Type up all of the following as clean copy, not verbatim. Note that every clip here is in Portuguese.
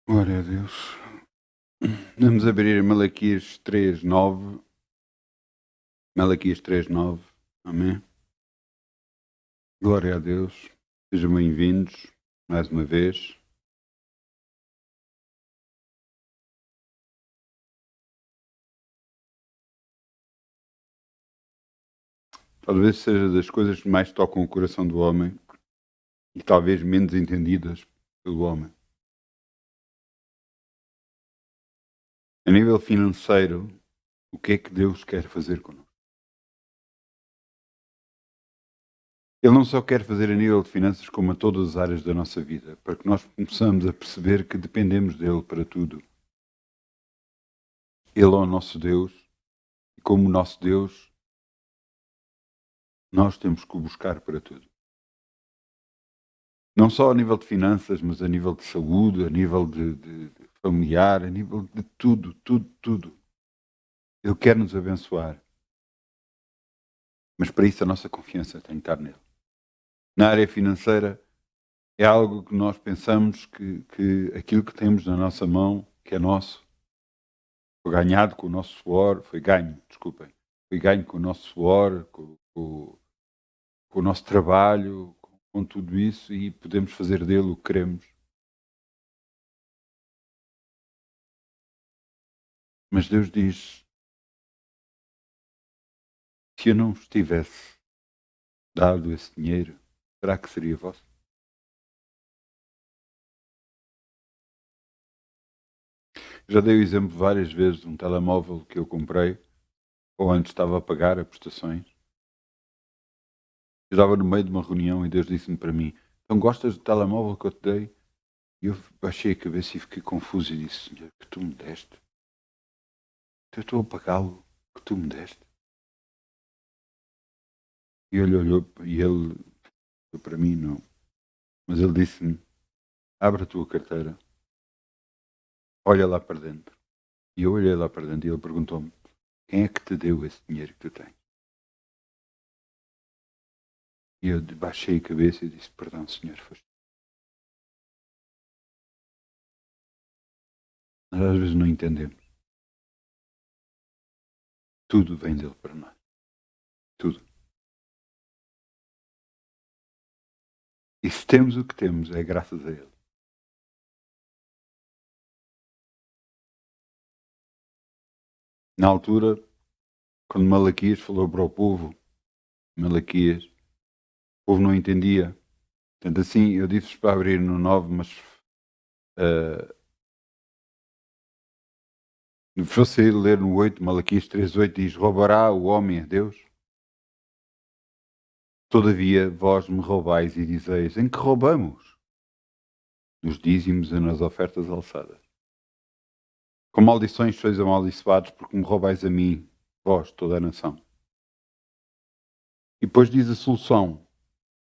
Glória a Deus. Vamos abrir Malaquias 3:9. Malaquias 3:9. Amém. Glória a Deus. Sejam bem-vindos mais uma vez. Talvez seja das coisas que mais tocam o coração do homem e talvez menos entendidas pelo homem. A nível financeiro, o que é que Deus quer fazer connosco? Ele não só quer fazer a nível de finanças, como a todas as áreas da nossa vida, para que nós começamos a perceber que dependemos dele para tudo. Ele é o nosso Deus e, como o nosso Deus, nós temos que o buscar para tudo. Não só a nível de finanças, mas a nível de saúde, a nível de familiar, a nível de tudo, tudo, tudo. Ele quer nos abençoar, mas para isso a nossa confiança tem que estar nele. Na área financeira, é algo que nós pensamos que aquilo que temos na nossa mão, que é nosso, foi ganhado com o nosso suor, foi ganho, desculpem, foi ganho com o nosso suor, com o nosso trabalho, com tudo isso, e podemos fazer dele o que queremos. Mas Deus diz: se eu não vos tivesse dado esse dinheiro, será que seria vosso? Já dei o exemplo várias vezes de um telemóvel que eu comprei, ou antes estava a pagar a prestações. Eu estava no meio de uma reunião e Deus disse-me para mim: então gostas do telemóvel que eu te dei? E eu baixei a cabeça e fiquei confuso e disse: Senhor, que tu me deste? Eu estou a pagá-lo, que tu me deste. E ele olhou e ele olhou para mim, não. Mas ele disse-me: abre a tua carteira, olha lá para dentro. E eu olhei lá para dentro e ele perguntou-me: quem é que te deu esse dinheiro que tu tens? E eu baixei a cabeça e disse: perdão, senhor, foste. Nós às vezes não entendemos. Tudo vem dele para nós. Tudo. E se temos o que temos, é graças a ele. Na altura, quando Malaquias falou para o povo, Malaquias, o povo não entendia. Portanto, assim, eu disse para abrir no 9, mas uh, se fosse ler no 8, Malaquias 3:8 diz: roubará o homem a Deus? Todavia, vós me roubais e dizeis: em que roubamos? Nos dízimos e nas ofertas alçadas. Com maldições sois amaldiçoados, porque me roubais a mim, vós, toda a nação. E depois diz a solução: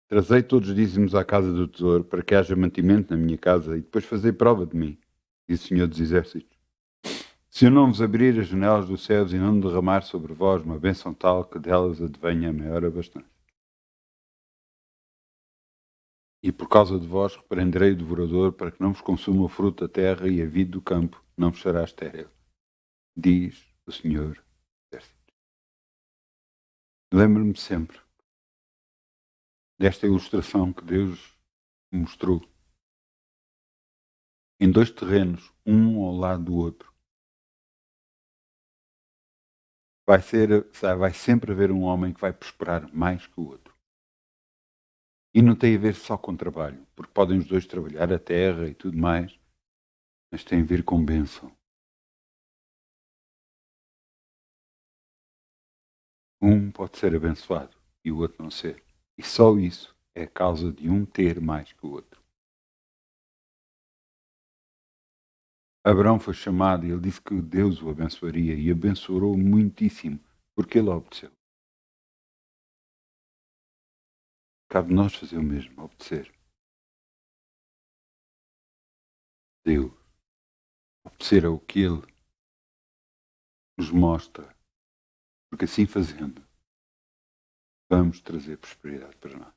trazei todos os dízimos à casa do tesouro, para que haja mantimento na minha casa, e depois fazei prova de mim, diz o Senhor dos Exércitos. Se eu não vos abrir as janelas dos céus e não derramar sobre vós uma bênção tal que delas advenha a maior abastança. E por causa de vós repreenderei o devorador, para que não vos consuma o fruto da terra e a vide do campo não vos será estéril, diz o Senhor dos Exércitos. Lembro-me sempre desta ilustração que Deus me mostrou em dois terrenos, um ao lado do outro. Vai sempre haver um homem que vai prosperar mais que o outro. E não tem a ver só com trabalho, porque podem os dois trabalhar a terra e tudo mais, mas tem a ver com bênção. Um pode ser abençoado e o outro não ser. E só isso é a causa de um ter mais que o outro. Abraão foi chamado e ele disse que Deus o abençoaria e abençoou muitíssimo, porque ele obedeceu. Cabe nós fazer o mesmo, obedecer. Deus, obedecer ao que Ele nos mostra, porque assim fazendo, vamos trazer prosperidade para nós.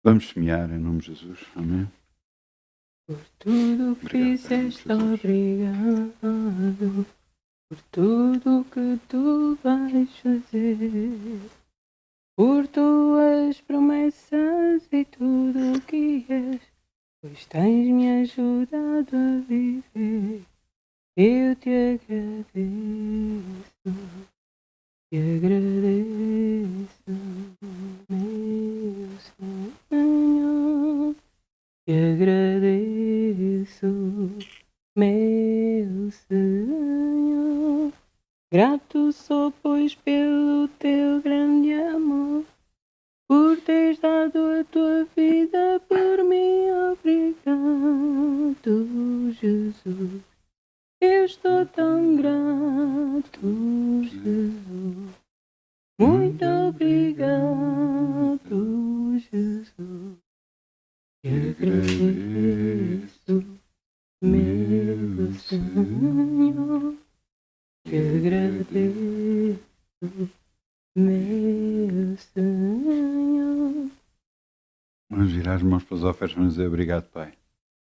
Vamos semear em nome de Jesus. Amém. Por tudo que fizeste, obrigado. Por tudo que tu vais fazer. Por tuas promessas e tudo o que és. Pois tens-me ajudado a viver. Eu te agradeço. Te agradeço, meu Senhor. Te agradeço, meu Senhor. Grato sou, pois, pelo teu grande amor, por teres dado a tua vida por mim. Obrigado, Jesus. Eu estou tão grato, Jesus. Muito obrigado, Jesus. Te agradeço, meu Senhor. Te agradeço, meu Senhor. Vamos virar as mãos para os ofertas e dizer obrigado, Pai.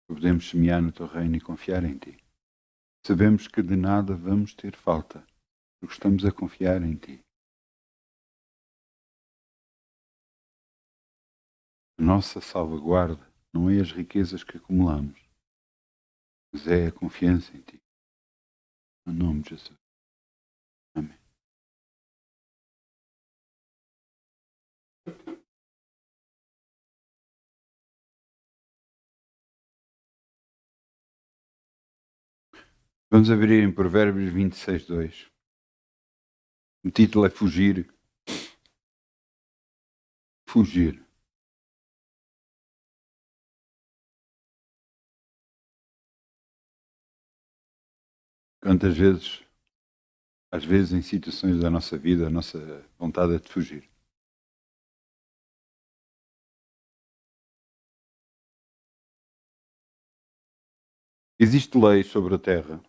Podemos semear no teu reino e confiar em ti. Sabemos que de nada vamos ter falta, porque estamos a confiar em ti. A nossa salvaguarda não é as riquezas que acumulamos, mas é a confiança em ti. No nome de Jesus. Amém. Vamos abrir em Provérbios 26, 2. O título é Fugir. Fugir. Quantas vezes, às vezes em situações da nossa vida, a nossa vontade é de fugir. Existe lei sobre a Terra.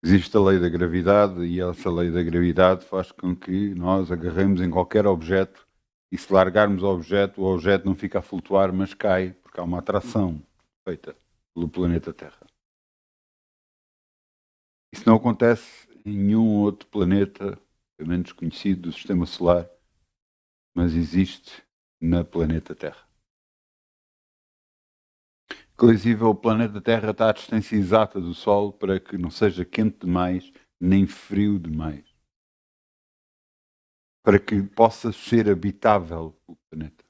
Existe a lei da gravidade e essa lei da gravidade faz com que nós agarremos em qualquer objeto e se largarmos o objeto não fica a flutuar, mas cai, porque há uma atração feita pelo planeta Terra. Isso não acontece em nenhum outro planeta, pelo menos conhecido, do Sistema Solar, mas existe no planeta Terra. Inclusive, o planeta Terra está à distância exata do Sol para que não seja quente demais, nem frio demais. Para que possa ser habitável o planeta.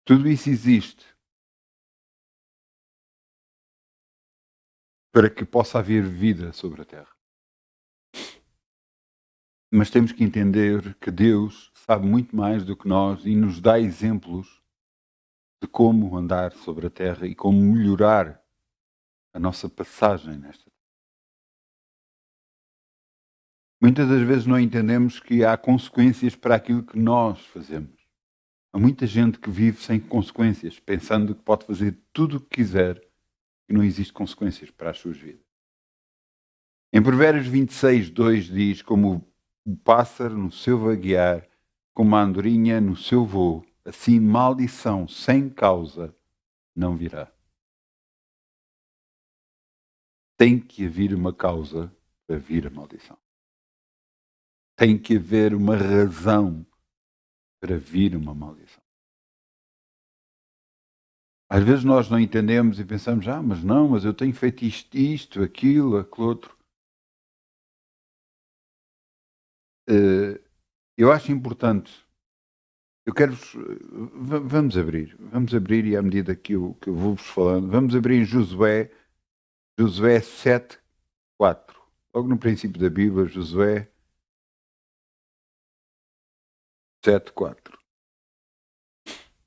Tudo isso existe para que possa haver vida sobre a Terra. Mas temos que entender que Deus sabe muito mais do que nós e nos dá exemplos de como andar sobre a Terra e como melhorar a nossa passagem nesta Terra. Muitas das vezes não entendemos que há consequências para aquilo que nós fazemos. Há muita gente que vive sem consequências, pensando que pode fazer tudo o que quiser e não existe consequências para as suas vidas. Em Provérbios 26, 2 diz: como o pássaro no seu vaguear, como a andorinha no seu voo, assim maldição sem causa não virá. Tem que haver uma causa para vir a maldição. Tem que haver uma razão para vir uma maldição. Às vezes nós não entendemos e pensamos, mas eu tenho feito isto, aquilo outro. Eu acho importante. Eu quero. Vamos abrir e à medida que eu vou-vos falando, vamos abrir em Josué 7, 4. Logo no princípio da Bíblia, Josué 7, 4.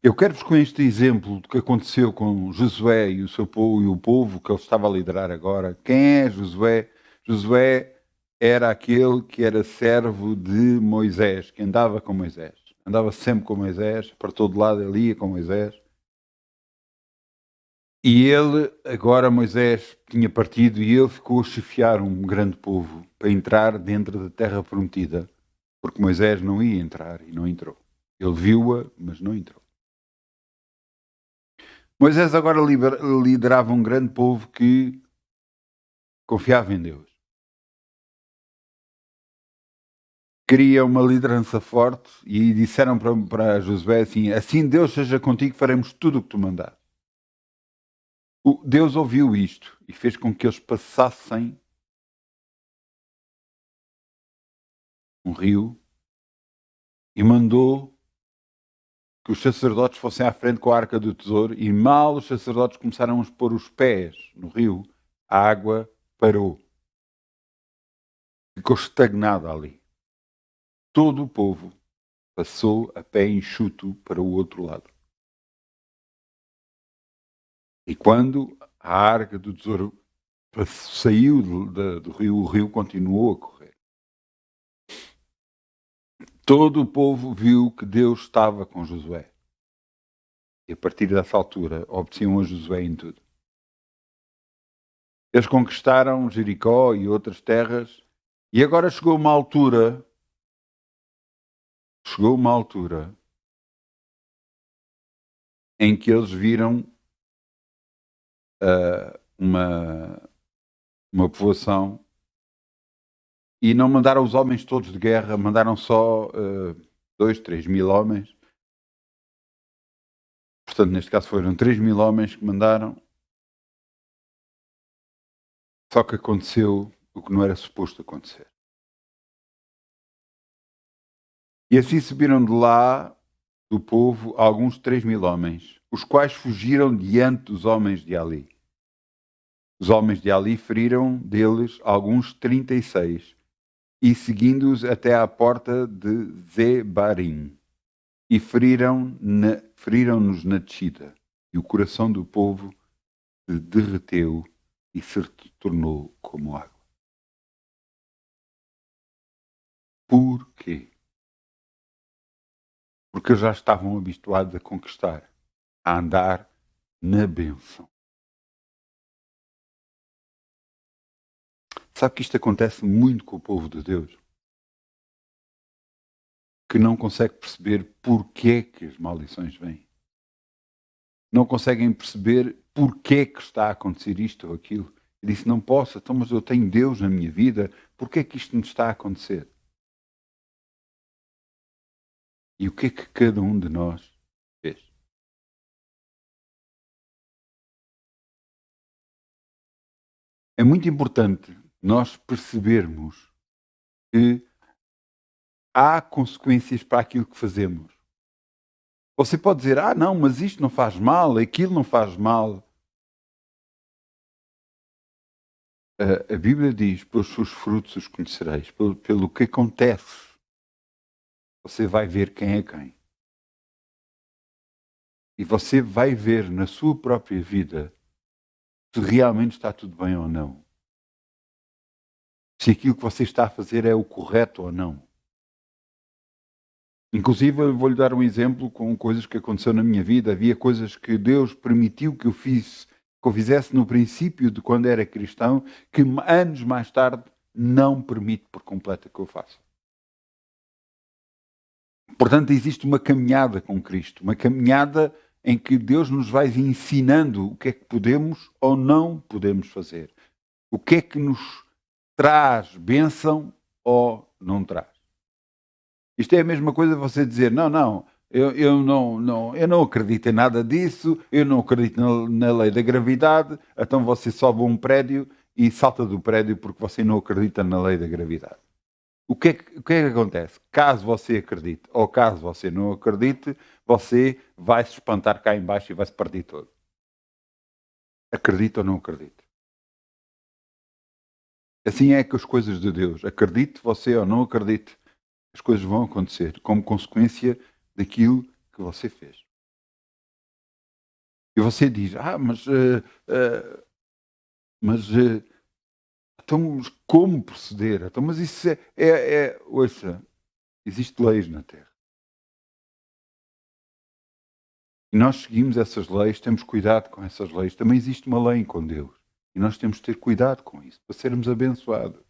Eu quero-vos com este exemplo do que aconteceu com Josué e o seu povo e o povo que ele estava a liderar agora. Quem é Josué? Josué era aquele que era servo de Moisés, que andava com Moisés. Andava sempre com Moisés, para todo lado ele ia com Moisés. E ele, agora Moisés tinha partido e ele ficou a chefiar um grande povo para entrar dentro da terra prometida, porque Moisés não ia entrar e não entrou. Ele viu-a, mas não entrou. Moisés agora liderava um grande povo que confiava em Deus. Queria uma liderança forte e disseram para Josué assim Deus seja contigo, faremos tudo o que tu mandar. Deus ouviu isto e fez com que eles passassem um rio e mandou que os sacerdotes fossem à frente com a arca do tesouro e mal os sacerdotes começaram a pôr os pés no rio, a água parou. Ficou estagnada ali. Todo o povo passou a pé enxuto para o outro lado. E quando a arca do tesouro saiu do rio, o rio continuou a correr. Todo o povo viu que Deus estava com Josué. E a partir dessa altura obedeciam a Josué em tudo. Eles conquistaram Jericó e outras terras. E agora chegou uma altura em que eles viram uma povoação e não mandaram os homens todos de guerra, mandaram só 2, 3 mil homens. Portanto, neste caso foram 3 mil homens que mandaram. Só que aconteceu o que não era suposto acontecer. E assim subiram de lá, do povo, alguns 3 mil homens, os quais fugiram diante dos homens de Ali. Os homens de Ali feriram deles alguns 36, e seguindo-os até à porta de Zebarim, e feriram-nos na descida, e o coração do povo se derreteu e se tornou como água. Por quê? Porque já estavam habituados a conquistar, a andar na bênção. Sabe que isto acontece muito com o povo de Deus? Que não consegue perceber porquê que as maldições vêm. Não conseguem perceber porquê que está a acontecer isto ou aquilo. E disse, não posso, então, mas eu tenho Deus na minha vida, porquê que isto me está a acontecer? E o que é que cada um de nós fez? É muito importante nós percebermos que há consequências para aquilo que fazemos. Você pode dizer, não, mas isto não faz mal, aquilo não faz mal. A Bíblia diz, pelos seus frutos os conhecereis, pelo que acontece. Você vai ver quem é quem. E você vai ver na sua própria vida se realmente está tudo bem ou não. Se aquilo que você está a fazer é o correto ou não. Inclusive, eu vou-lhe dar um exemplo com coisas que aconteceram na minha vida. Havia coisas que Deus permitiu que eu fizesse no princípio de quando era cristão, que anos mais tarde não permite por completo que eu faça. Portanto, existe uma caminhada com Cristo, uma caminhada em que Deus nos vai ensinando o que é que podemos ou não podemos fazer. O que é que nos traz bênção ou não traz. Isto é a mesma coisa de você dizer, eu não acredito em nada disso, eu não acredito na lei da gravidade, então você sobe a um prédio e salta do prédio porque você não acredita na lei da gravidade. O que é que acontece? Caso você acredite ou caso você não acredite, você vai se espantar cá em baixo e vai se perder todo. Acredita ou não acredita? Assim é que as coisas de Deus, acredite você ou não acredite, as coisas vão acontecer como consequência daquilo que você fez. E você diz, então como proceder? Então, mas isso ouça, existem leis na Terra. E nós seguimos essas leis, temos cuidado com essas leis. Também existe uma lei com Deus. E nós temos de ter cuidado com isso, para sermos abençoados.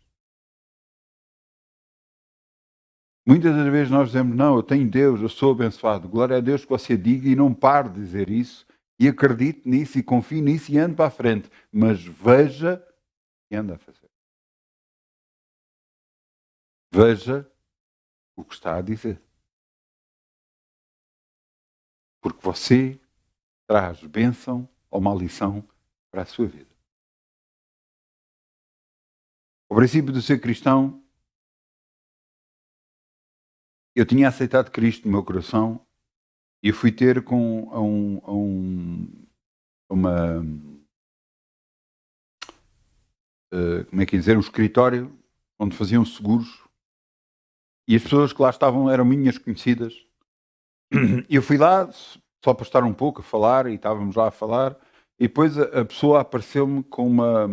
Muitas das vezes nós dizemos, não, eu tenho Deus, eu sou abençoado. Glória a Deus que você diga e não pare de dizer isso. E acredite nisso e confie nisso e ande para a frente. Mas veja o que anda a fazer. Veja o que está a dizer. Porque você traz bênção ou maldição para a sua vida. O princípio de ser cristão, eu tinha aceitado Cristo no meu coração e eu fui ter com uma como é que dizer, um escritório onde faziam seguros e as pessoas que lá estavam eram minhas conhecidas. E eu fui lá só para estar um pouco a falar e estávamos lá a falar e depois a pessoa apareceu-me com uma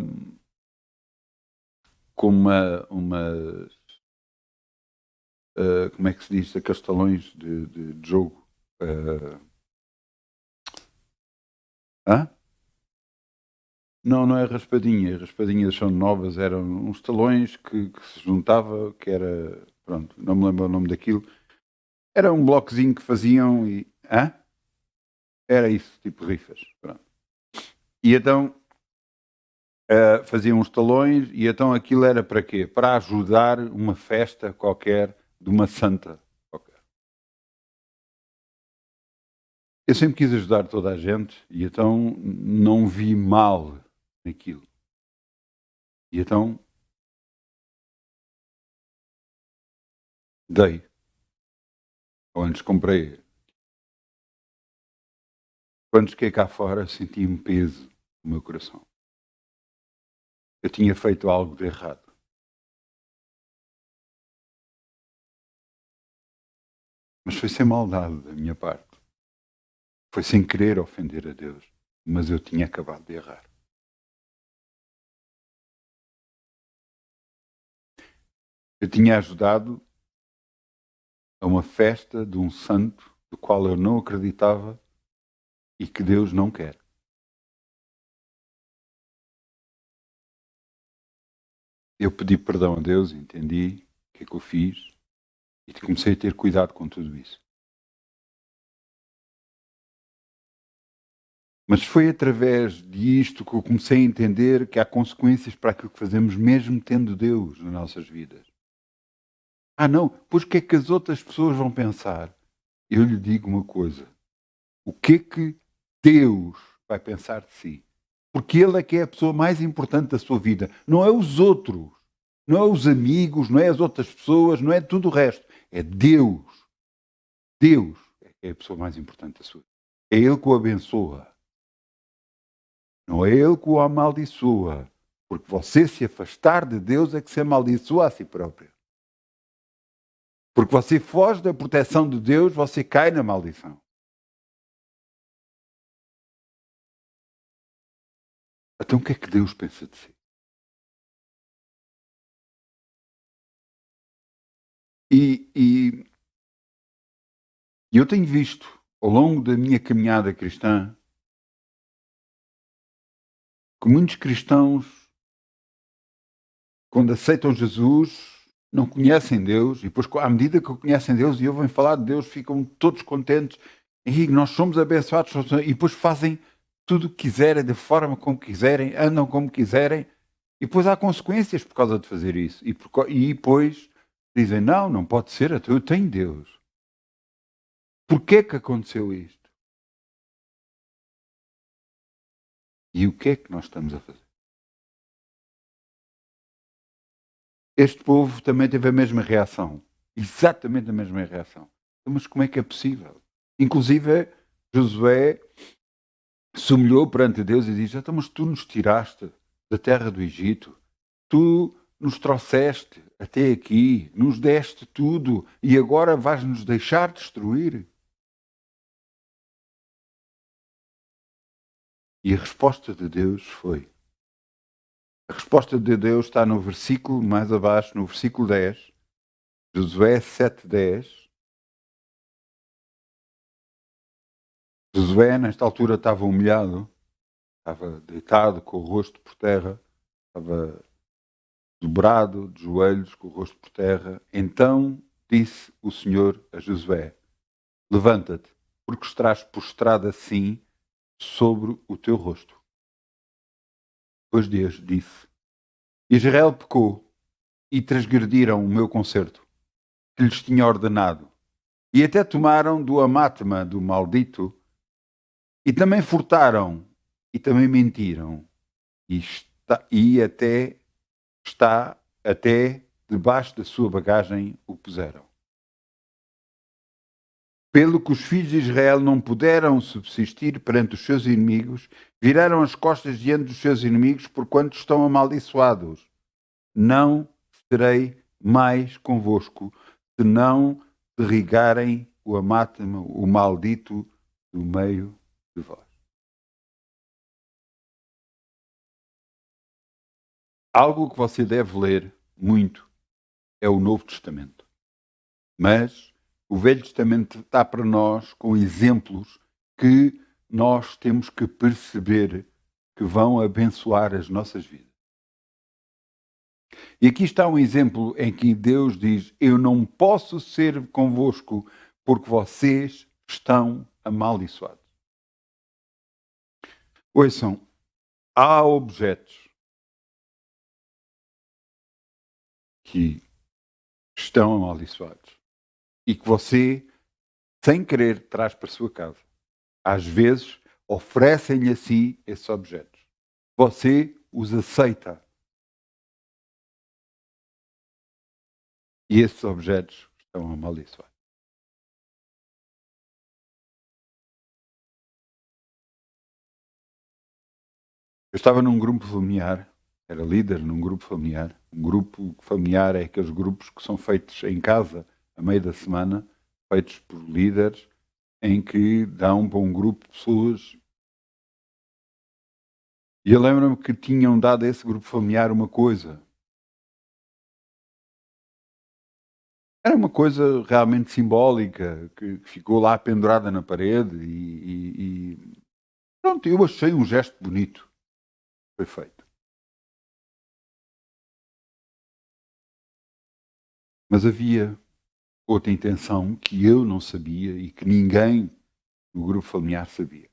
como é que se diz, aqueles talões de jogo. Não é raspadinha. As raspadinhas são novas, eram uns talões que se juntava, que era, pronto, não me lembro o nome daquilo. Era um blocozinho que faziam e... Era isso, tipo rifas. Pronto. E então faziam uns talões e então aquilo era para quê? Para ajudar uma festa qualquer de uma santa qualquer. Eu sempre quis ajudar toda a gente e então não vi mal naquilo. E então dei. Ou antes comprei. Quando cheguei cá fora, senti um peso no meu coração. Eu tinha feito algo de errado. Mas foi sem maldade da minha parte. Foi sem querer ofender a Deus. Mas eu tinha acabado de errar. Eu tinha ajudado a uma festa de um santo do qual eu não acreditava e que Deus não quer. Eu pedi perdão a Deus, entendi o que é que eu fiz e comecei a ter cuidado com tudo isso. Mas foi através disto que eu comecei a entender que há consequências para aquilo que fazemos, mesmo tendo Deus nas nossas vidas. Não, pois o que é que as outras pessoas vão pensar? Eu lhe digo uma coisa. O que é que Deus vai pensar de si? Porque Ele é que é a pessoa mais importante da sua vida. Não é os outros. Não é os amigos, não é as outras pessoas, não é tudo o resto. É Deus. Deus é que é a pessoa mais importante da sua vida. É Ele que o abençoa. Não é Ele que o amaldiçoa. Porque você se afastar de Deus é que se amaldiçoa a si próprio. Porque você foge da proteção de Deus, você cai na maldição. Então o que é que Deus pensa de si? E eu tenho visto, ao longo da minha caminhada cristã, que muitos cristãos, quando aceitam Jesus, não conhecem Deus, e depois, à medida que conhecem Deus e ouvem falar de Deus, ficam todos contentes, e nós somos abençoados, e depois fazem tudo o que quiserem, da forma como quiserem, andam como quiserem, e depois há consequências por causa de fazer isso. E depois dizem, não pode ser, eu tenho Deus. Porquê que aconteceu isto? E o que é que nós estamos a fazer? Este povo também teve a mesma reação. Exatamente a mesma reação. Mas como é que é possível? Inclusive, Josué se humilhou perante Deus e diz, mas tu nos tiraste da terra do Egito. Tu nos trouxeste até aqui, nos deste tudo e agora vais nos deixar destruir? E a resposta de Deus foi... A resposta de Deus está no versículo mais abaixo, no versículo 10, Josué 7:10. Josué, nesta altura, estava humilhado, estava deitado com o rosto por terra, estava dobrado de joelhos com o rosto por terra. Então disse o Senhor a Josué: levanta-te, porque estás prostrado assim sobre o teu rosto. Depois Deus disse: Israel pecou e transgrediram o meu concerto, que lhes tinha ordenado, e até tomaram do anátema do maldito, e também furtaram, e também mentiram, e até debaixo da sua bagagem o puseram. Pelo que os filhos de Israel não puderam subsistir perante os seus inimigos, viraram as costas diante dos seus inimigos, porquanto estão amaldiçoados. Não serei mais convosco, se não derrigarem o anátema, o maldito, do meio de vós. Algo que você deve ler muito é o Novo Testamento. Mas o Velho Testamento está para nós com exemplos que nós temos que perceber que vão abençoar as nossas vidas. E aqui está um exemplo em que Deus diz: eu não posso ser convosco porque vocês estão amaldiçoados. Ouçam, há objetos que estão amaldiçoados e que você, sem querer, traz para a sua casa. Às vezes, oferecem-lhe a si esses objetos. Você os aceita. E esses objetos estão amaldiçoados. Eu estava num grupo familiar, era líder num grupo familiar. Um grupo familiar é aqueles grupos que são feitos em casa, a meio da semana, feitos por líderes, em que dão para um grupo de pessoas. E eu lembro-me que tinham dado a esse grupo familiar uma coisa. Era uma coisa realmente simbólica, que ficou lá pendurada na parede e pronto, eu achei um gesto bonito. Foi feito. Mas havia outra intenção que eu não sabia e que ninguém no grupo familiar sabia.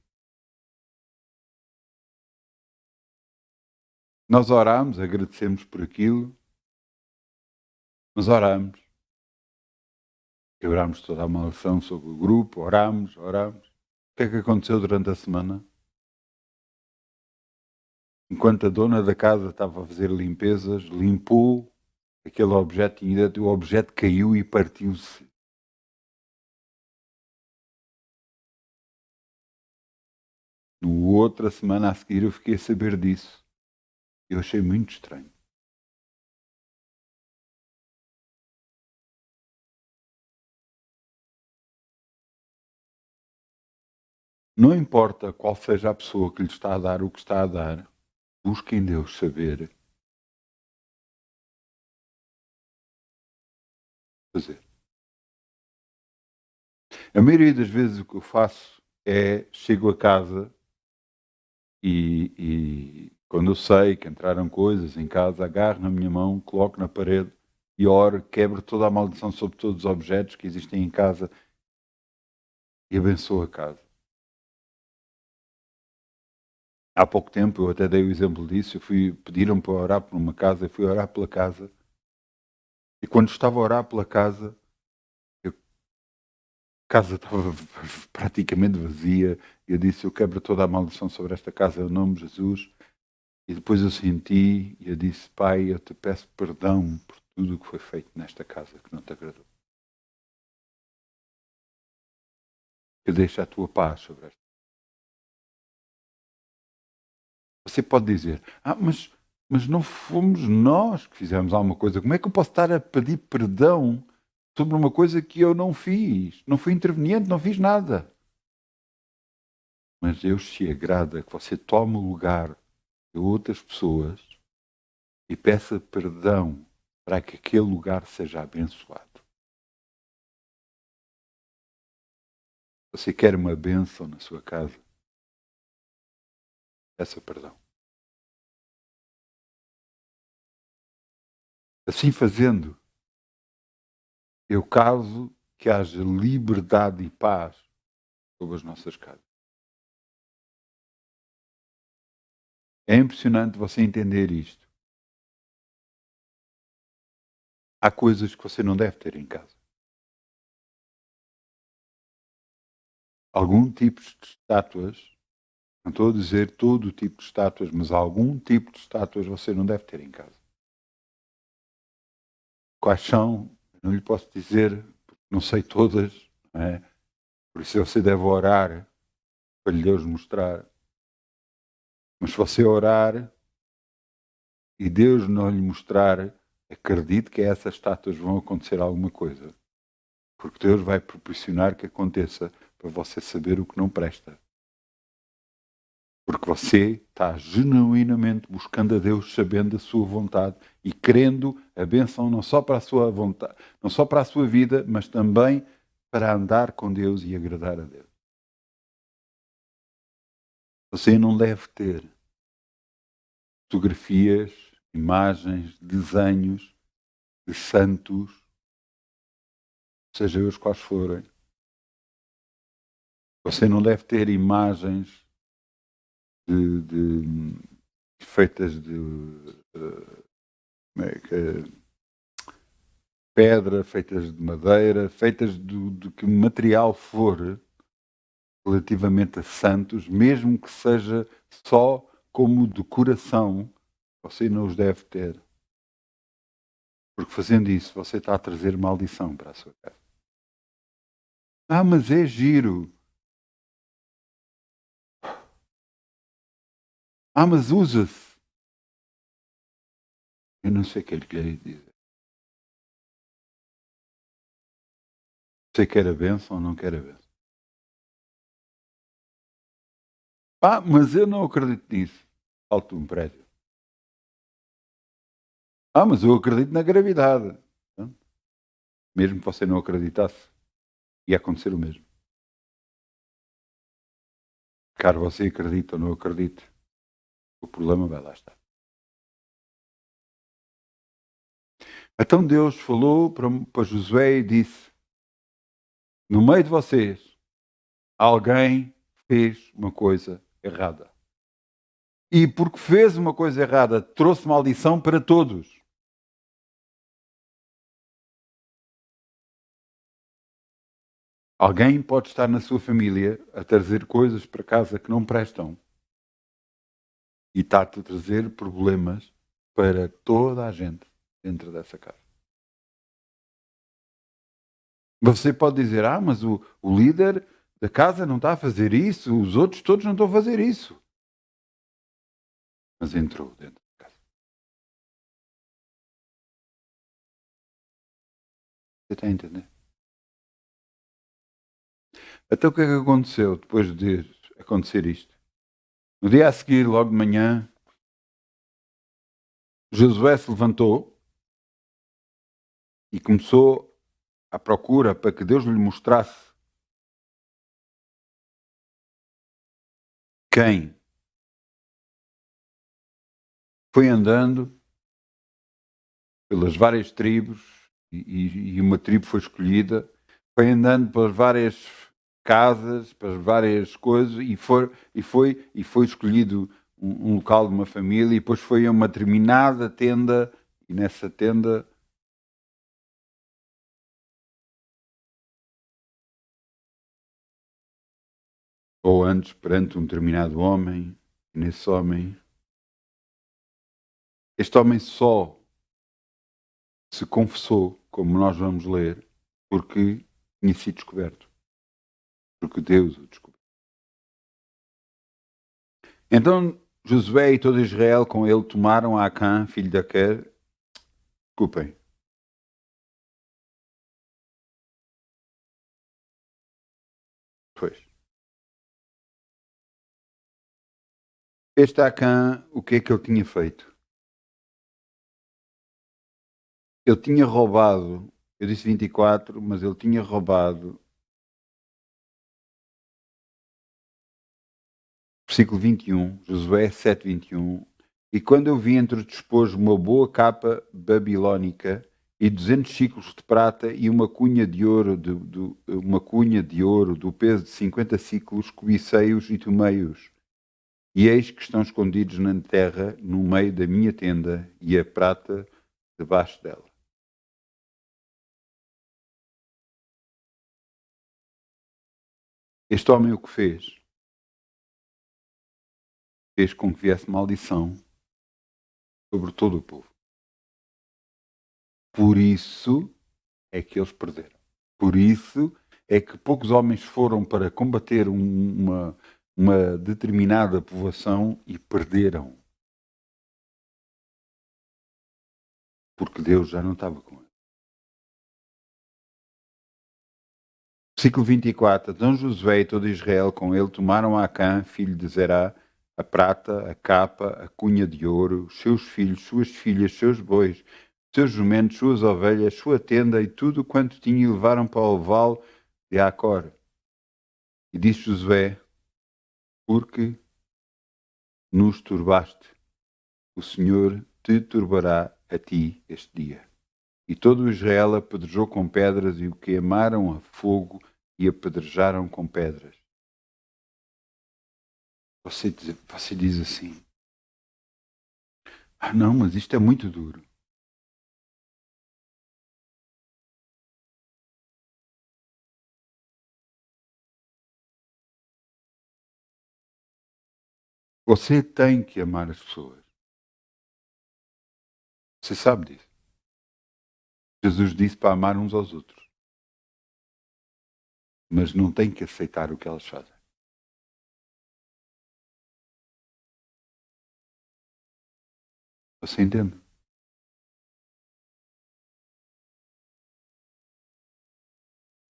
Nós orámos, agradecemos por aquilo, mas orámos. Quebrámos toda a maldição sobre o grupo, orámos. O que é que aconteceu durante a semana? Enquanto a dona da casa estava a fazer limpezas, limpou aquele objeto e ainda o objeto caiu e partiu-se. No outra semana a seguir eu fiquei a saber disso. Eu achei muito estranho. Não importa qual seja a pessoa que lhe está a dar o que está a dar, busque em Deus saber fazer. A maioria das vezes o que eu faço é chego a casa e quando eu sei que entraram coisas em casa, agarro na minha mão, coloco na parede e oro, quebro toda a maldição sobre todos os objetos que existem em casa e abençoo a casa. Há pouco tempo, eu até dei o exemplo disso, pediram para orar por uma casa, eu fui orar pela casa e quando estava a orar pela casa, a casa estava praticamente vazia. Eu disse: eu quebro toda a maldição sobre esta casa em nome de Jesus. E depois eu senti e eu disse: Pai, eu te peço perdão por tudo o que foi feito nesta casa que não te agradou. Eu deixo a tua paz sobre esta. Você pode dizer: mas não fomos nós que fizemos alguma coisa. Como é que eu posso estar a pedir perdão sobre uma coisa que eu não fiz? Não fui interveniente, não fiz nada. Mas Deus se agrada que você tome o lugar de outras pessoas e peça perdão para que aquele lugar seja abençoado. Você quer uma bênção na sua casa? Peça perdão. Assim fazendo, Eu caso que haja liberdade e paz sobre as nossas casas. É impressionante você entender isto. Há coisas que você não deve ter em casa. Algum tipo de estátuas, não estou a dizer todo o tipo de estátuas, mas algum tipo de estátuas você não deve ter em casa. Quais são? Não lhe posso dizer, porque não sei todas, não é? Por isso você deve orar para lhe Deus mostrar. Mas se você orar e Deus não lhe mostrar, acredite que a essas estátuas vão acontecer alguma coisa. Porque Deus vai proporcionar que aconteça para você saber o que não presta. Porque você está genuinamente buscando a Deus, sabendo a sua vontade e querendo a bênção não só para a sua vontade, não só para a sua vida, mas também para andar com Deus e agradar a Deus. Você não deve ter fotografias, imagens, desenhos de santos, seja eles quais forem. Você não deve ter imagens feitas de como é que, pedra, feitas de madeira, feitas de que material for relativamente a santos, mesmo que seja só como decoração, você não os deve ter. Porque fazendo isso, você está a trazer maldição para a sua casa. Ah, mas é giro. Ah, mas usa-se. Eu não sei o que ele quer dizer. Você quer a bênção ou não quer a bênção? Ah, mas eu não acredito nisso. Alto um prédio. Ah, mas eu acredito na gravidade. Mesmo que você não acreditasse, ia acontecer o mesmo. Quer você acredite ou não acredite, o problema vai lá estar. Então Deus falou para Josué e disse: no meio de vocês, alguém fez uma coisa errada. E porque fez uma coisa errada, trouxe maldição para todos. Alguém pode estar na sua família a trazer coisas para casa que não prestam e está-te a trazer problemas para toda a gente dentro dessa casa. Você pode dizer, mas o líder da casa não está a fazer isso, os outros todos não estão a fazer isso. Mas entrou dentro da casa. Você está a entender? Então o que é que aconteceu depois de acontecer isto? No dia a seguir, logo de manhã, Josué se levantou e começou à procura para que Deus lhe mostrasse quem. Foi andando pelas várias tribos e uma tribo foi escolhida. Foi andando pelas várias casas, pelas várias coisas e foi escolhido um local de uma família e depois foi a uma determinada tenda e nessa tenda ou antes perante um determinado homem e nesse homem este homem só se confessou, como nós vamos ler, porque tinha sido descoberto. Porque Deus o descobriu. Então Josué e todo Israel com ele tomaram Acã, filho de Aquer. Desculpem. Pois. Este Acã, o que é que ele tinha feito? Ele tinha roubado, eu disse 24, mas ele tinha roubado, versículo 21, Josué 7, 21. E quando eu vi entre os despojos uma boa capa babilónica e 200 ciclos de prata e uma cunha de ouro do peso de 50 ciclos, cobicei-os e tomei-os. E eis que estão escondidos na terra, no meio da minha tenda, e a prata debaixo dela. Este homem o que fez? Fez com que viesse maldição sobre todo o povo. Por isso é que eles perderam. Por isso é que poucos homens foram para combater uma determinada povoação e perderam. Porque Deus já não estava com eles. Versículo 24. Então Josué e todo Israel com ele tomaram a Acã, filho de Zerá, a prata, a capa, a cunha de ouro, os seus filhos, suas filhas, seus bois, seus jumentos, suas ovelhas, sua tenda e tudo quanto tinha e levaram para o vale de Acor. E disse Josué, porque nos turbaste, o Senhor te turbará a ti este dia. E todo o Israel apedrejou com pedras e o queimaram a fogo e apedrejaram com pedras. Você diz assim, não, mas isto é muito duro. Você tem que amar as pessoas. Você sabe disso. Jesus disse para amar uns aos outros. Mas não tem que aceitar o que elas fazem. Você entende?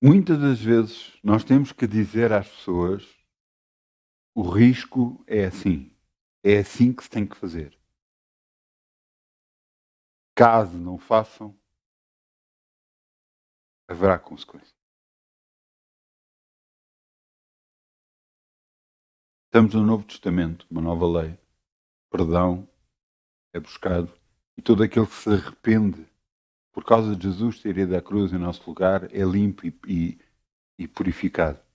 Muitas das vezes nós temos que dizer às pessoas o risco é assim. É assim que se tem que fazer. Caso não façam, haverá consequências. Estamos no Novo Testamento, uma nova lei. Perdão é buscado e todo aquele que se arrepende por causa de Jesus ter ido à cruz em nosso lugar é limpo e purificado.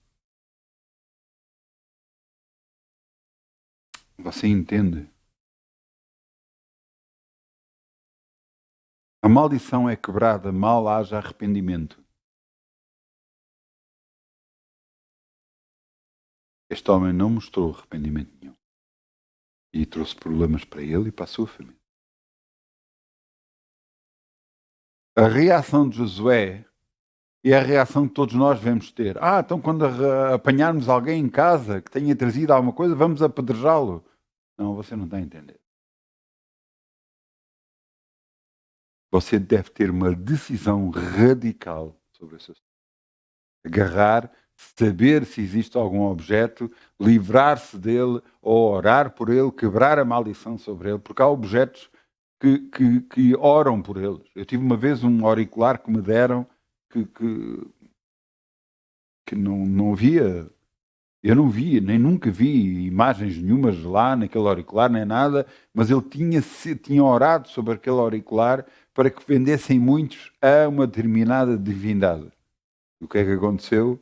Você entende? A maldição é quebrada, mal haja arrependimento. Este homem não mostrou arrependimento nenhum. E trouxe problemas para ele e para a sua família. A reação de Josué é a reação que todos nós devemos ter. Então quando apanharmos alguém em casa que tenha trazido alguma coisa, vamos apedrejá-lo. Não, você não está a entender. Você deve ter uma decisão radical sobre esse assunto. Agarrar, saber se existe algum objeto, livrar-se dele ou orar por ele, quebrar a maldição sobre ele, porque há objetos que oram por eles. Eu tive uma vez um auricular que me deram que não via, eu não vi, nem nunca vi imagens nenhumas lá naquele auricular, nem nada, mas ele tinha orado sobre aquele auricular para que vendessem muitos a uma determinada divindade. E o que é que aconteceu?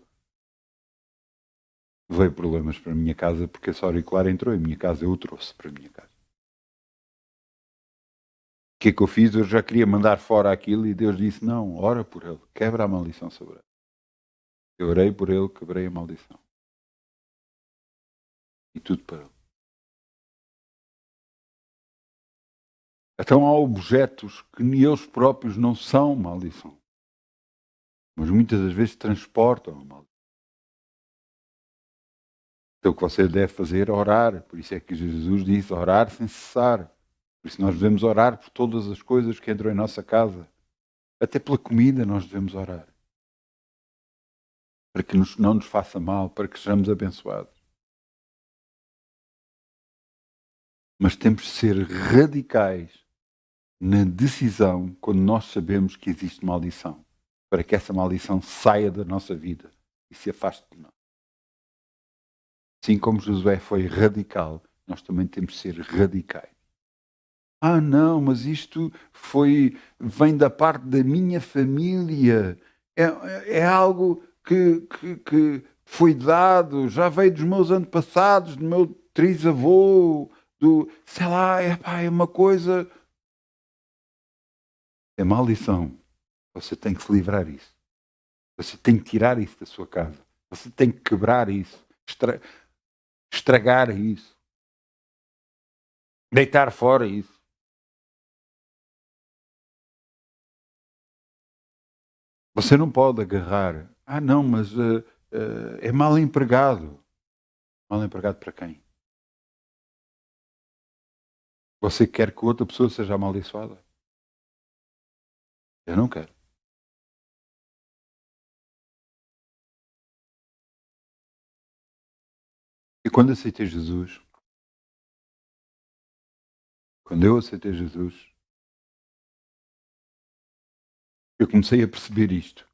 Veio problemas para a minha casa porque esse auricular entrou em minha casa, eu o trouxe para a minha casa. O que é que eu fiz? Eu já queria mandar fora aquilo e Deus disse, não, ora por ele, quebra a maldição sobre ele. Eu orei por ele, quebrei a maldição. E tudo parou. Então há objetos que eles próprios não são maldição, mas muitas das vezes transportam a maldição. Então o que você deve fazer é orar. Por isso é que Jesus disse orar sem cessar. Por isso nós devemos orar por todas as coisas que entram em nossa casa. Até pela comida nós devemos orar. Para que não nos faça mal, para que sejamos abençoados. Mas temos de ser radicais na decisão quando nós sabemos que existe maldição. Para que essa maldição saia da nossa vida e se afaste de nós. Assim como Josué foi radical, nós também temos de ser radicais. Ah, não, mas isto vem da parte da minha família. É algo que foi dado, já veio dos meus antepassados, do meu trisavô, sei lá, é uma coisa. É maldição. Você tem que se livrar disso. Você tem que tirar isso da sua casa. Você tem que quebrar isso, estragar isso, deitar fora isso. Você não pode agarrar. Ah, não, mas é mal empregado. Mal empregado para quem? Você quer que outra pessoa seja amaldiçoada? Eu não quero. E quando eu aceitei Jesus, eu comecei a perceber isto.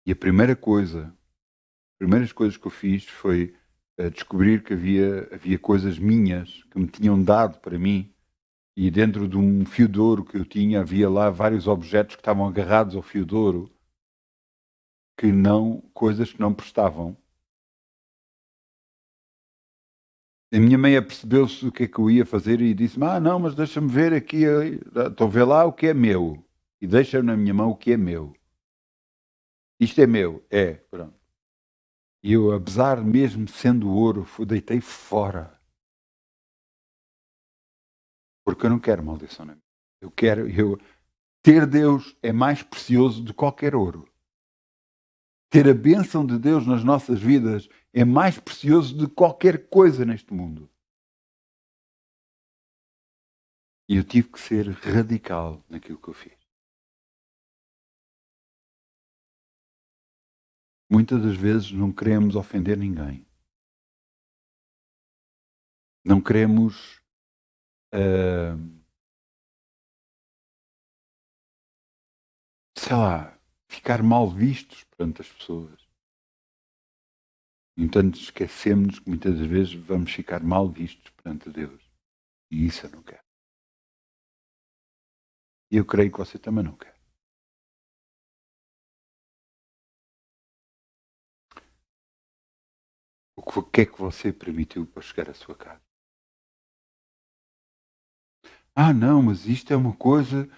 E primeiras coisas que eu fiz foi descobrir que havia coisas minhas que me tinham dado para mim. E dentro de um fio de ouro que eu tinha, havia lá vários objetos que estavam agarrados ao fio de ouro, coisas que não prestavam. A minha mãe apercebeu-se do que é que eu ia fazer e disse-me: Ah, não, mas deixa-me ver aqui, estou a ver lá o que é meu. E deixa na minha mão o que é meu. Isto é meu, é, pronto. E eu, apesar mesmo sendo ouro, deitei fora. Porque eu não quero maldição na minha vida. Ter Deus é mais precioso do que qualquer ouro. Ter a bênção de Deus nas nossas vidas é mais precioso de qualquer coisa neste mundo. E eu tive que ser radical naquilo que eu fiz. Muitas das vezes não queremos ofender ninguém. Não queremos sei lá, ficar mal vistos perante as pessoas. No entanto, esquecemos que muitas das vezes vamos ficar mal vistos perante Deus. E isso eu não quero. E eu creio que você também não quer. O que é que você permitiu para chegar à sua casa? Ah, não, mas isto é uma coisa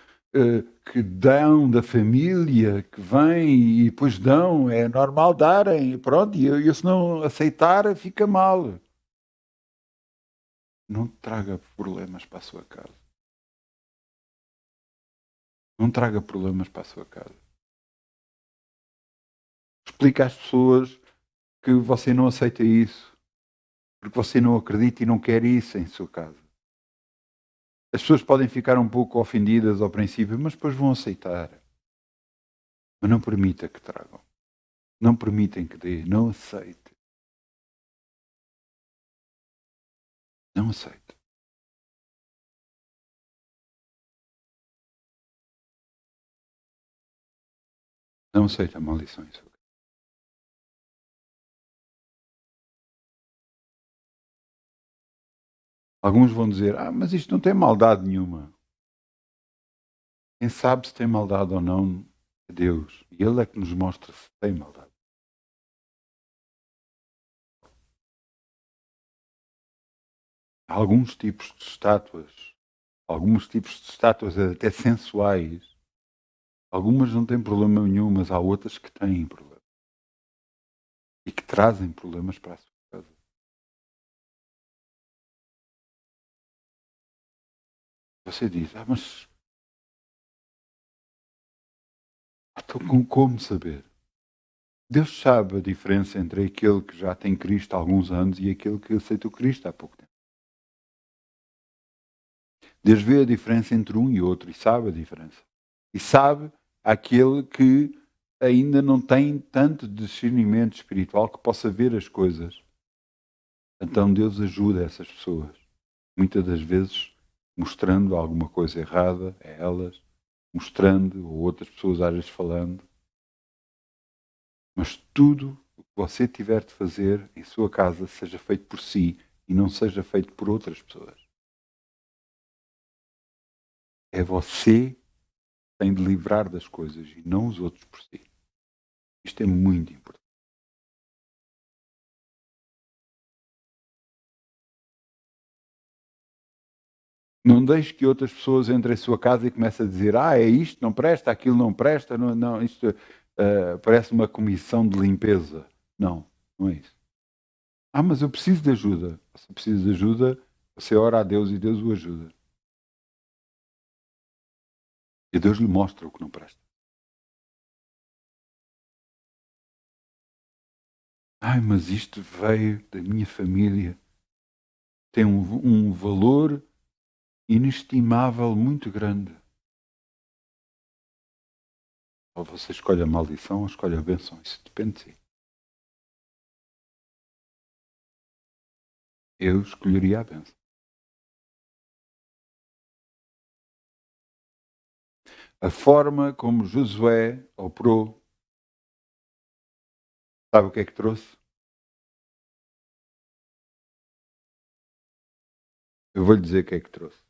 que dão da família, que vem e depois dão, é normal darem, pronto, e eu se não aceitar fica mal. Não traga problemas para a sua casa. Não traga problemas para a sua casa. Explica às pessoas que você não aceita isso, porque você não acredita e não quer isso em sua casa. As pessoas podem ficar um pouco ofendidas ao princípio, mas depois vão aceitar. Mas não permita que tragam. Não permitem que dê. Não aceite. Não aceite. Não aceite a maldição em sua casa. Alguns vão dizer, mas isto não tem maldade nenhuma. Quem sabe se tem maldade ou não é Deus. E Ele é que nos mostra se tem maldade. Há alguns tipos de estátuas até sensuais. Algumas não têm problema nenhum, mas há outras que têm problema. E que trazem problemas para a sua casa. Você diz, mas então como saber? Deus sabe a diferença entre aquele que já tem Cristo há alguns anos e aquele que aceitou Cristo há pouco tempo. Deus vê a diferença entre um e outro e sabe a diferença. E sabe aquele que ainda não tem tanto discernimento espiritual que possa ver as coisas. Então Deus ajuda essas pessoas. Muitas das vezes mostrando alguma coisa errada a elas, mostrando, ou outras pessoas às vezes falando. Mas tudo o que você tiver de fazer em sua casa seja feito por si e não seja feito por outras pessoas. É você que tem de livrar das coisas e não os outros por si. Isto é muito importante. Não deixe que outras pessoas entrem em sua casa e comecem a dizer: é isto não presta, aquilo não presta, não, isto parece uma comissão de limpeza. Não, não é isso. Mas eu preciso de ajuda. Você precisa de ajuda, você ora a Deus e Deus o ajuda. E Deus lhe mostra o que não presta. Mas isto veio da minha família. Tem um valor inestimável muito grande. Ou você escolhe a maldição ou escolhe a bênção. Isso depende de si. Eu escolheria a bênção. A forma como Josué operou, sabe o que é que trouxe? Eu vou lhe dizer o que é que trouxe.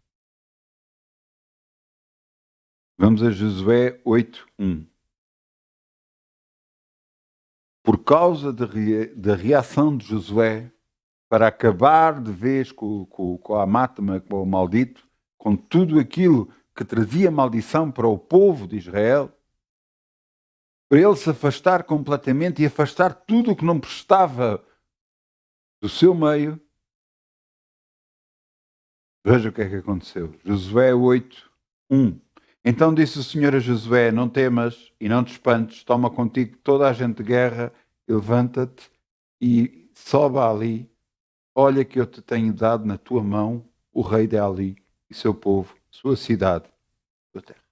Vamos a Josué 8:1. Por causa da reação de Josué, para acabar de vez com a mátama, com o maldito, com tudo aquilo que trazia maldição para o povo de Israel, para ele se afastar completamente e afastar tudo o que não prestava do seu meio, veja o que é que aconteceu. Josué 8:1. Então disse o Senhor a Josué: não temas e não te espantes, toma contigo toda a gente de guerra, levanta-te e sobe ali. Olha que eu te tenho dado na tua mão o rei de Ali e seu povo, sua cidade, sua terra.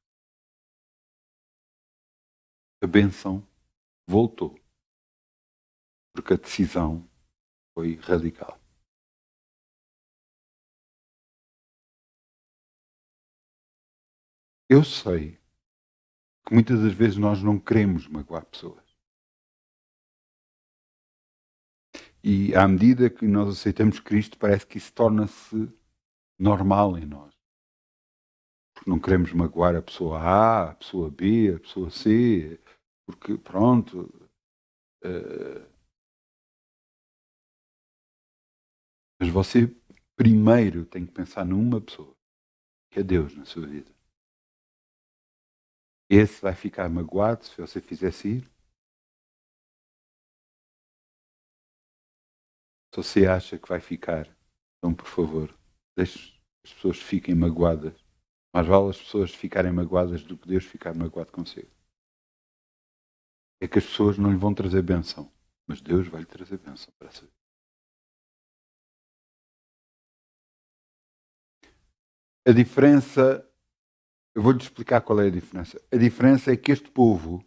A bênção voltou, porque a decisão foi radical. Eu sei que muitas das vezes nós não queremos magoar pessoas. E à medida que nós aceitamos Cristo, parece que isso torna-se normal em nós. Porque não queremos magoar a pessoa A, a pessoa B, a pessoa C, porque pronto. Mas você primeiro tem que pensar numa pessoa, que é Deus na sua vida. Esse vai ficar magoado se você fizesse ir. Se você acha que vai ficar, então por favor, deixe as pessoas fiquem magoadas. Mais vale as pessoas ficarem magoadas do que Deus ficar magoado consigo. É que as pessoas não lhe vão trazer bênção, mas Deus vai lhe trazer bênção para essa vida. A diferença, eu vou-lhe explicar qual é a diferença. A diferença é que este povo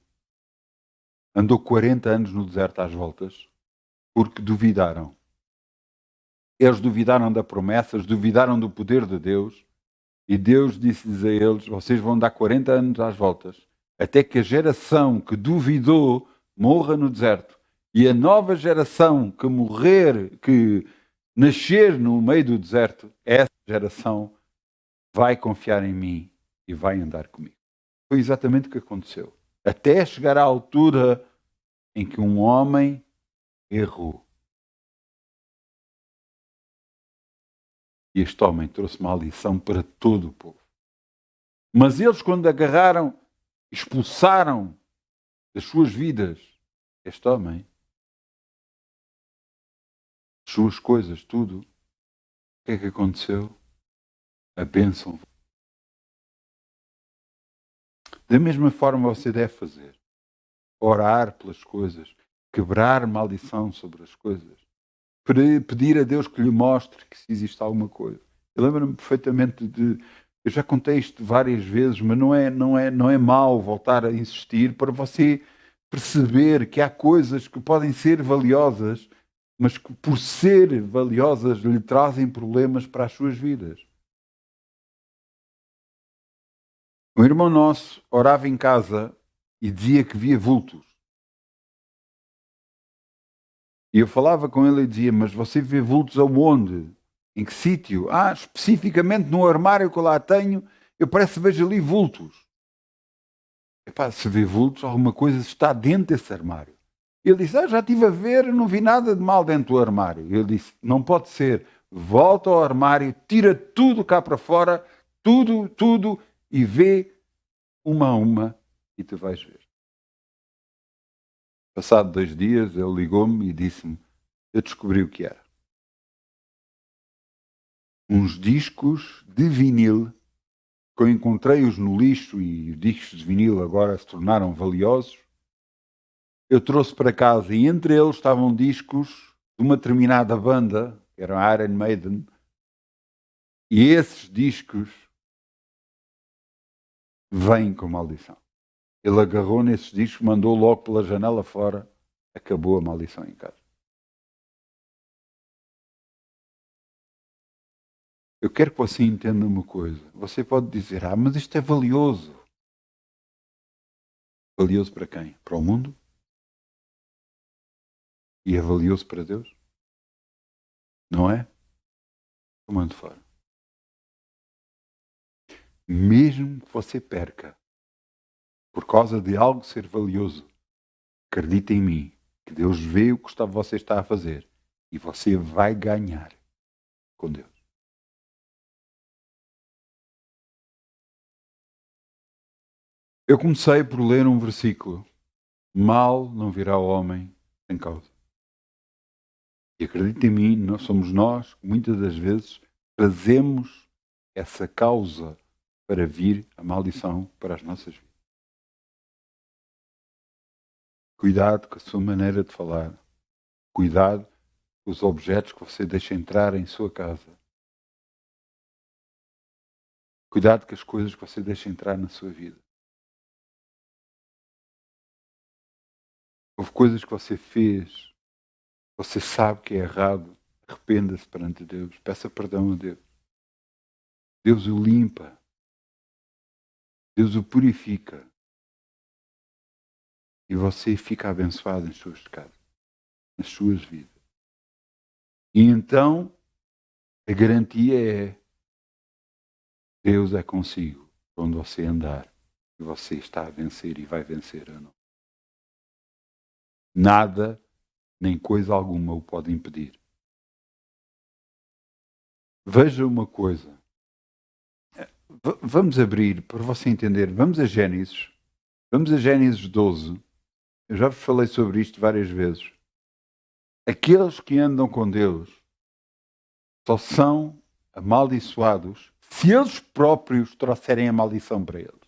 andou 40 anos no deserto às voltas porque duvidaram. Eles duvidaram da promessa, eles duvidaram do poder de Deus e Deus disse-lhes a eles: vocês vão dar 40 anos às voltas até que a geração que duvidou morra no deserto e a nova geração que morrer, que nascer no meio do deserto, essa geração vai confiar em mim e vai andar comigo. Foi exatamente o que aconteceu. Até chegar à altura em que um homem errou. E este homem trouxe maldição para todo o povo. Mas eles, quando agarraram, expulsaram das suas vidas este homem, as suas coisas, tudo, o que é que aconteceu? A bênção. Da mesma forma você deve fazer. Orar pelas coisas, quebrar maldição sobre as coisas, pedir a Deus que lhe mostre que se existe alguma coisa. Eu lembro-me perfeitamente eu já contei isto várias vezes, mas não é mau voltar a insistir para você perceber que há coisas que podem ser valiosas, mas que por ser valiosas lhe trazem problemas para as suas vidas. Um irmão nosso orava em casa e dizia que via vultos. E eu falava com ele e dizia: mas você vê vultos aonde? Em que sítio? Especificamente no armário que eu lá tenho, Eu parece que vejo ali vultos. Epá, se vê vultos, alguma coisa está dentro desse armário. Ele disse, já estive a ver, não vi nada de mal dentro do armário. Ele disse, não pode ser. Volta ao armário, tira tudo cá para fora, tudo, e vê uma a uma, e tu vais ver. Passado 2 dias, ele ligou-me e disse-me, eu descobri o que era. Uns discos de vinil, que eu encontrei-os no lixo e os discos de vinil agora se tornaram valiosos. Eu trouxe para casa e entre eles estavam discos de uma determinada banda, que era a Iron Maiden, e esses discos vêm com maldição. Ele agarrou nesses discos, mandou logo pela janela fora, acabou a maldição em casa. Eu quero que você entenda uma coisa. Você pode dizer, mas isto é valioso. Valioso para quem? Para o mundo? E é valioso para Deus? Não é? Eu mando fora. Mesmo que você perca, por causa de algo ser valioso, acredita em mim, que Deus vê o que você está a fazer e você vai ganhar com Deus. Eu comecei por ler um versículo. Mal não virá o homem sem causa. E acredita em mim, não somos nós que muitas das vezes trazemos essa causa para vir a maldição para as nossas vidas. Cuidado com a sua maneira de falar. Cuidado com os objetos que você deixa entrar em sua casa. Cuidado com as coisas que você deixa entrar na sua vida. Houve coisas que você fez, você sabe que é errado, arrependa-se perante Deus, peça perdão a Deus. Deus o limpa, Deus o purifica e você fica abençoado em suas casas, nas suas vidas. E então, a garantia é Deus é consigo quando você andar e você está a vencer e vai vencer ou não. Nada, nem coisa alguma o pode impedir. Veja uma coisa. Vamos abrir, para você entender, vamos a Gênesis 12. Eu já vos falei sobre isto várias vezes. Aqueles que andam com Deus só são amaldiçoados se eles próprios trouxerem a maldição para eles.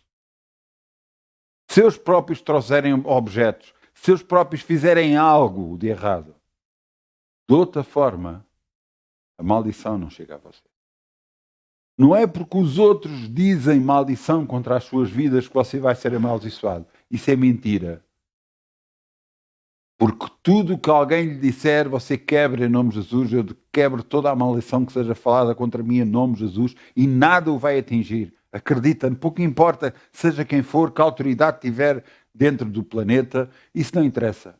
Se eles próprios trouxerem objetos, se eles próprios fizerem algo de errado. De outra forma, a maldição não chega a você. Não é porque os outros dizem maldição contra as suas vidas que você vai ser amaldiçoado. Isso é mentira. Porque tudo que alguém lhe disser, você quebra em nome de Jesus. Eu quebro toda a maldição que seja falada contra mim em nome de Jesus e nada o vai atingir. Acredita, pouco importa, seja quem for, que autoridade tiver dentro do planeta, isso não interessa.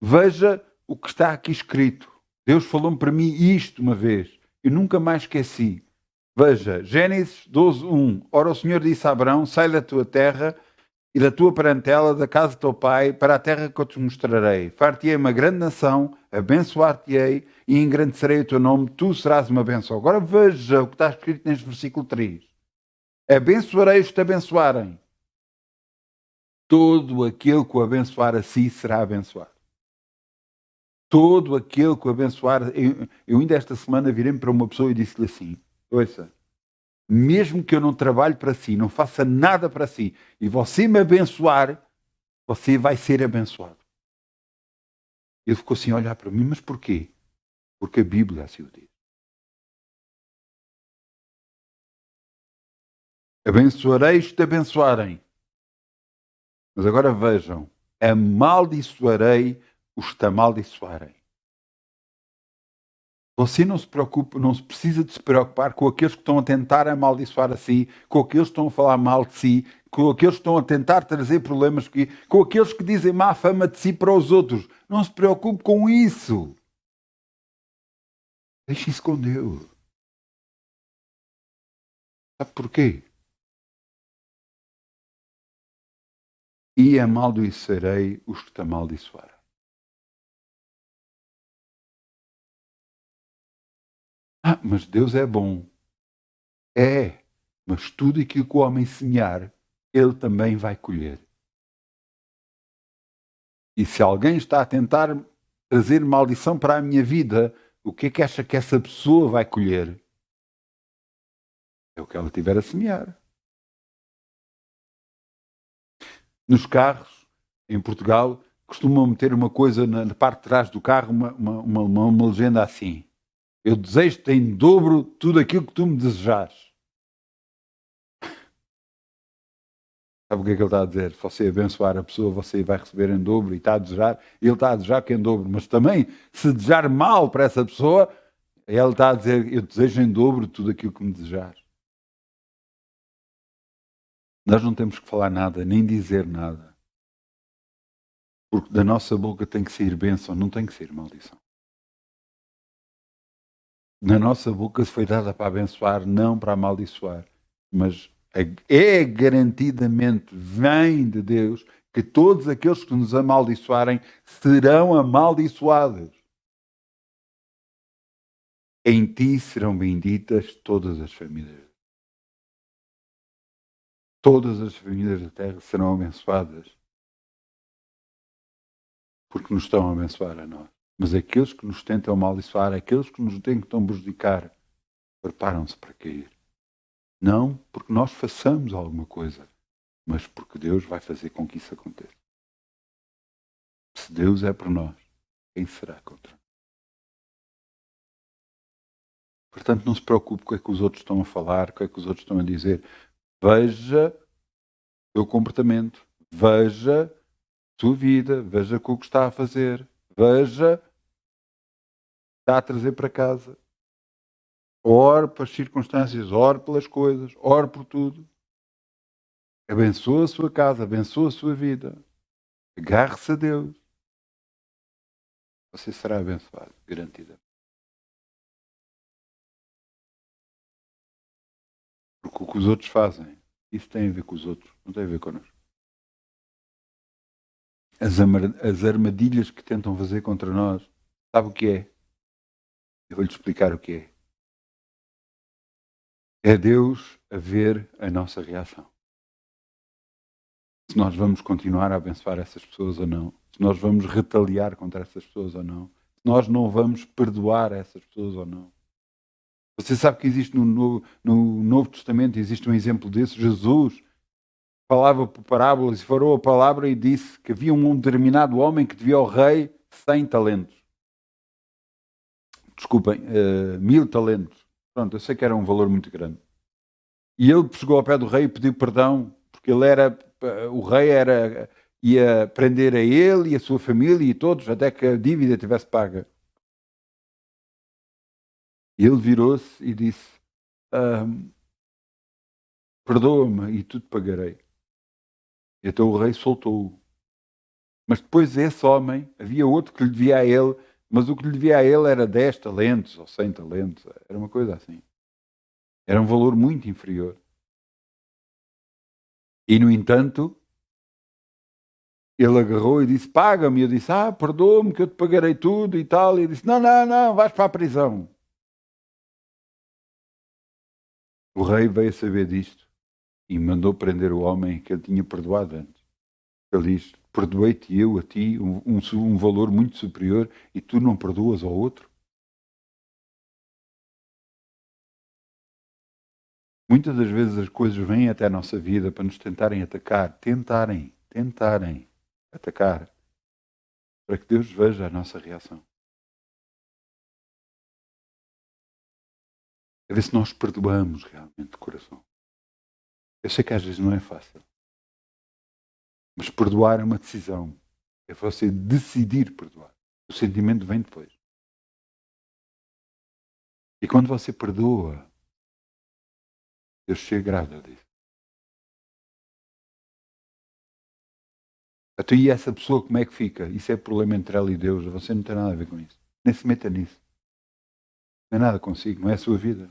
Veja o que está aqui escrito. Deus falou-me para mim isto uma vez. Eu nunca mais esqueci. Veja, Gênesis 12:1. Ora, o Senhor disse a Abraão, sai da tua terra e da tua parentela, da casa do teu pai, para a terra que eu te mostrarei. Far-te-ei uma grande nação, abençoar-te-ei e engrandecerei o teu nome, tu serás uma bênção. Agora veja o que está escrito neste versículo 3. Abençoarei os que te abençoarem. Todo aquele que o abençoar a si será abençoado. Todo aquele que o abençoar... Eu ainda esta semana virei-me para uma pessoa e disse-lhe assim, ouça, mesmo que eu não trabalhe para si, não faça nada para si, e você me abençoar, você vai ser abençoado. Ele ficou assim a olhar para mim, mas porquê? Porque a Bíblia assim o diz. Abençoareis os que te abençoarem. Mas agora vejam, amaldiçoarei os que te amaldiçoarem. Você não se preocupa, não se precisa de se preocupar com aqueles que estão a tentar amaldiçoar a si, com aqueles que estão a falar mal de si, com aqueles que estão a tentar trazer problemas, com aqueles que dizem má fama de si para os outros. Não se preocupe com isso. Deixe isso com Deus. Sabe porquê? e amaldiçoarei os que te amaldiçoarem. Mas Deus é bom. É, mas tudo aquilo que o homem semear, ele também vai colher. E se alguém está a tentar trazer maldição para a minha vida, o que é que acha que essa pessoa vai colher? É o que ela tiver a semear. Nos carros, em Portugal, costumam meter uma coisa na parte de trás do carro, uma legenda assim: eu desejo-te em dobro tudo aquilo que tu me desejares. Sabe o que é que ele está a dizer? Se você abençoar a pessoa, você vai receber em dobro e está a desejar, ele está a desejar que é em dobro, mas também, se desejar mal para essa pessoa, ele está a dizer, eu desejo em dobro tudo aquilo que me desejar. Nós não temos que falar nada, nem dizer nada. Porque da nossa boca tem que sair bênção, não tem que sair maldição. Na nossa boca foi dada para abençoar, não para amaldiçoar. Mas é garantidamente, vem de Deus, que todos aqueles que nos amaldiçoarem serão amaldiçoados. Em ti serão benditas todas as famílias. Todas as famílias da terra serão abençoadas. Porque nos estão a abençoar a nós. Mas aqueles que nos tentam amaldiçoar, aqueles que nos tentam prejudicar, preparam-se para cair. Não porque nós façamos alguma coisa, mas porque Deus vai fazer com que isso aconteça. Se Deus é por nós, quem será contra nós? Portanto, não se preocupe com o que é que os outros estão a falar, com o que é que os outros estão a dizer. Veja o seu comportamento, veja a sua vida, veja o que está a fazer, veja o que está a trazer para casa. Ore para as circunstâncias, ore pelas coisas, ore por tudo. Abençoa a sua casa, abençoa a sua vida. Agarre-se a Deus. Você será abençoado, garantida. Porque o que os outros fazem, isso tem a ver com os outros, não tem a ver connosco. As armadilhas que tentam fazer contra nós, sabe o que é? Eu vou-lhe explicar o que é. É Deus a ver a nossa reação. Se nós vamos continuar a abençoar essas pessoas ou não. Se nós vamos retaliar contra essas pessoas ou não. Se nós não vamos perdoar essas pessoas ou não. Você sabe que existe no Novo Testamento, existe um exemplo desse. Jesus falava por parábolas e falou a palavra e disse que havia um determinado homem que devia ao rei 100 talentos. Desculpem, 1000 talentos. Pronto, eu sei que era um valor muito grande. E ele chegou ao pé do rei e pediu perdão, porque o rei ia prender a ele e a sua família e todos, até que a dívida tivesse paga. E ele virou-se e disse, perdoa-me e tudo pagarei. Então o rei soltou-o. Mas depois esse homem, havia outro que lhe devia a ele, mas o que lhe devia a ele era 10 talentos ou 100 talentos, era uma coisa assim. Era um valor muito inferior. E no entanto, ele agarrou e disse, paga-me. Eu disse, perdoa-me que eu te pagarei tudo e tal. E disse, não, vais para a prisão. O rei veio a saber disto e mandou prender o homem que ele tinha perdoado antes. Ele diz, perdoei-te eu a ti um valor muito superior e tu não perdoas ao outro? Muitas das vezes as coisas vêm até a nossa vida para nos tentarem atacar, tentarem atacar, para que Deus veja a nossa reação. A ver se nós perdoamos realmente de coração. Eu sei que às vezes não é fácil, mas perdoar é uma decisão. É você decidir perdoar. O sentimento vem depois. E quando você perdoa, Deus chega grávida disso. Então, e essa pessoa como é que fica? Isso é problema entre ela e Deus. Você não tem nada a ver com isso. Nem se meta nisso. Não é nada consigo, não é a sua vida.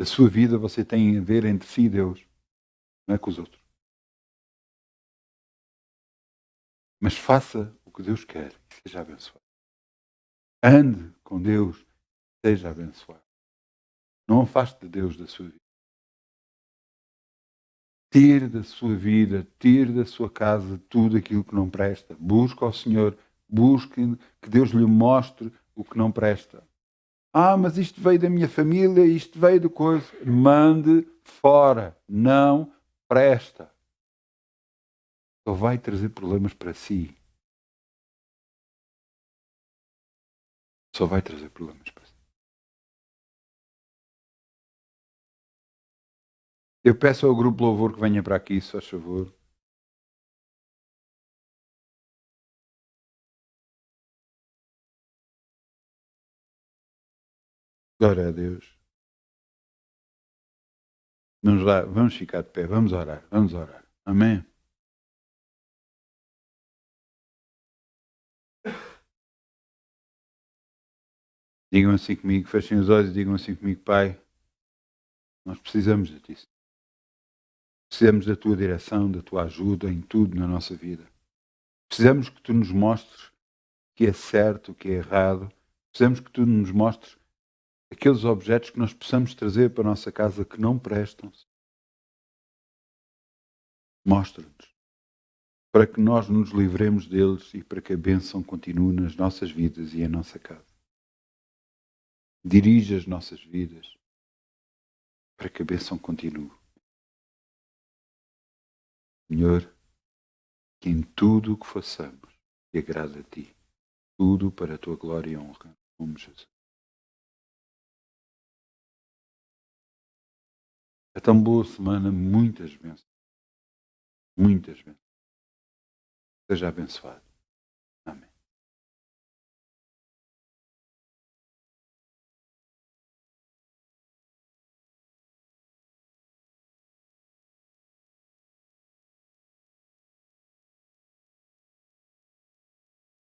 A sua vida você tem a ver entre si e Deus, não é com os outros. Mas faça o que Deus quer e seja abençoado. Ande com Deus, seja abençoado. Não afaste de Deus da sua vida. Tire da sua vida, tire da sua casa tudo aquilo que não presta. Busque ao Senhor, busque que Deus lhe mostre o que não presta. Mas isto veio da minha família, isto veio de coisa. Mande fora. Não presta. Só vai trazer problemas para si. Só vai trazer problemas para si. Eu peço ao grupo Louvor que venha para aqui, se faz favor. Glória a Deus. Vamos ficar de pé, vamos orar, vamos orar. Amém. Digam assim comigo, fechem os olhos e digam assim comigo, Pai, nós precisamos de Ti. Precisamos da Tua direção, da Tua ajuda em tudo na nossa vida. Precisamos que Tu nos mostres o que é certo, o que é errado. Precisamos que Tu nos mostres aqueles objetos que nós possamos trazer para a nossa casa que não prestam. Mostra-nos. Para que nós nos livremos deles e para que a bênção continue nas nossas vidas e em nossa casa. Dirige as nossas vidas para que a bênção continue. Senhor, que em tudo o que façamos te agrade a Ti. Tudo para a Tua glória e honra. Em nome de Jesus. É tão boa semana, muitas bênçãos. Muitas bênçãos. Seja abençoado.